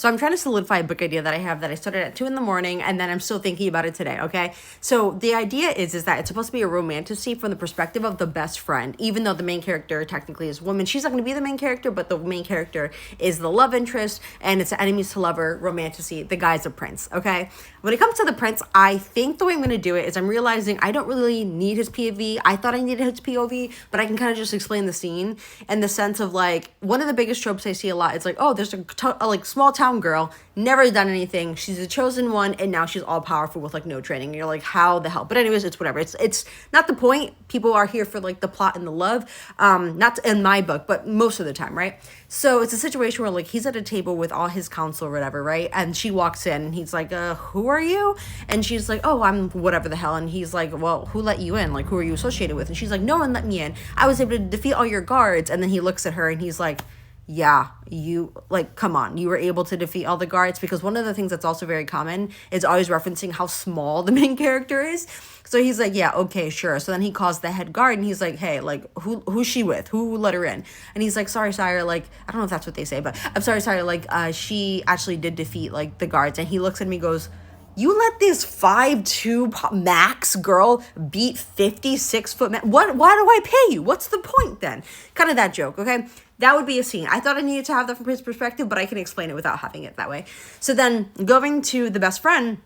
So I'm trying to solidify a book idea that I have that I started at 2 in the morning, and then I'm still thinking about it today, okay? So the idea is that it's supposed to be a romantasy from the perspective of the best friend, even though the main character technically is a woman. She's not going to be the main character, but the main character is the love interest, and it's an enemies to lover romantasy. The guy's a prince, okay? When it comes to the prince, I think the way I'm going to do it is I'm realizing I don't really need his POV. I thought I needed his POV, but I can kind of just explain the scene in the sense of like, one of the biggest tropes I see a lot is like, oh, there's a like small town girl, never done anything. She's the chosen one, and now she's all powerful with like no training. And you're like, how the hell? But anyways, it's whatever. It's not the point. People are here for like the plot and the love. Not in my book, but most of the time, right? So it's a situation where like he's at a table with all his counsel or whatever, right? And she walks in and he's like, who are you? And she's like, oh, I'm whatever the hell. And he's like, well, who let you in? Like, who are you associated with? And she's like, no one let me in. I was able to defeat all your guards. And then he looks at her and he's like, yeah, you, like, come on, you were able to defeat all the guards. Because one of the things that's also very common is always referencing how small the main character is. So he's like, yeah, okay, sure. So then he calls the head guard and he's like, hey, like, who's she with? Who let her in? And he's like, sorry, sire, like, I don't know if that's what they say, but I'm sorry, sire, like, she actually did defeat, like, the guards. And he looks at me and goes, you let this 5'2" max girl beat 56-foot man? Why do I pay you? What's the point then? Kind of that joke, okay? That would be a scene. I thought I needed to have that from his perspective, but I can explain it without having it that way. So then going to the best friend,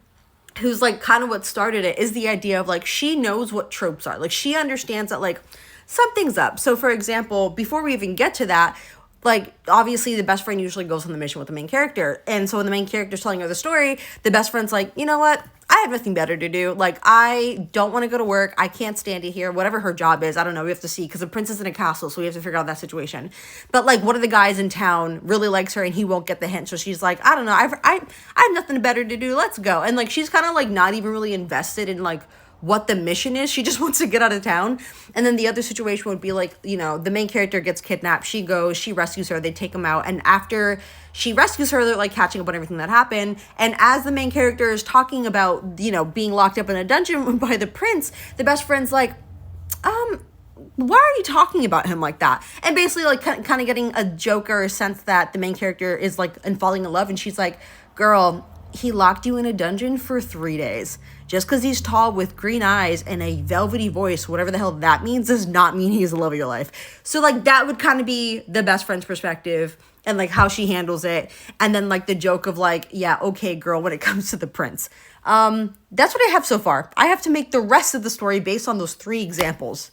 who's like kind of what started it, is the idea of like, she knows what tropes are. Like, she understands that like something's up. So for example, before we even get to that, like, obviously the best friend usually goes on the mission with the main character. And so when the main character's telling her the story, the best friend's like, you know what? I have nothing better to do. Like, I don't want to go to work. I can't stand it here. Whatever her job is, I don't know. We have to see, because the prince is in a castle, so we have to figure out that situation. But like, one of the guys in town really likes her, and he won't get the hint. So she's like, I don't know. I have nothing better to do. Let's go. And like, she's kind of like not even really invested in like what the mission is. She just wants to get out of town. And then the other situation would be like, you know, the main character gets kidnapped. She goes, she rescues her. They take him out. And after she rescues her, they're like catching up on everything that happened. And as the main character is talking about, you know, being locked up in a dungeon by the prince, the best friend's like, why are you talking about him like that? And basically like kind of getting a joke or a sense that the main character is like falling in love. And she's like, girl, he locked you in a dungeon for 3 days. Just because he's tall with green eyes and a velvety voice, whatever the hell that means, does not mean he's the love of your life. So like, that would kind of be the best friend's perspective and like how she handles it. And then like the joke of like, yeah, okay, girl, when it comes to the prince. That's what I have so far. I have to make the rest of the story based on those 3 examples.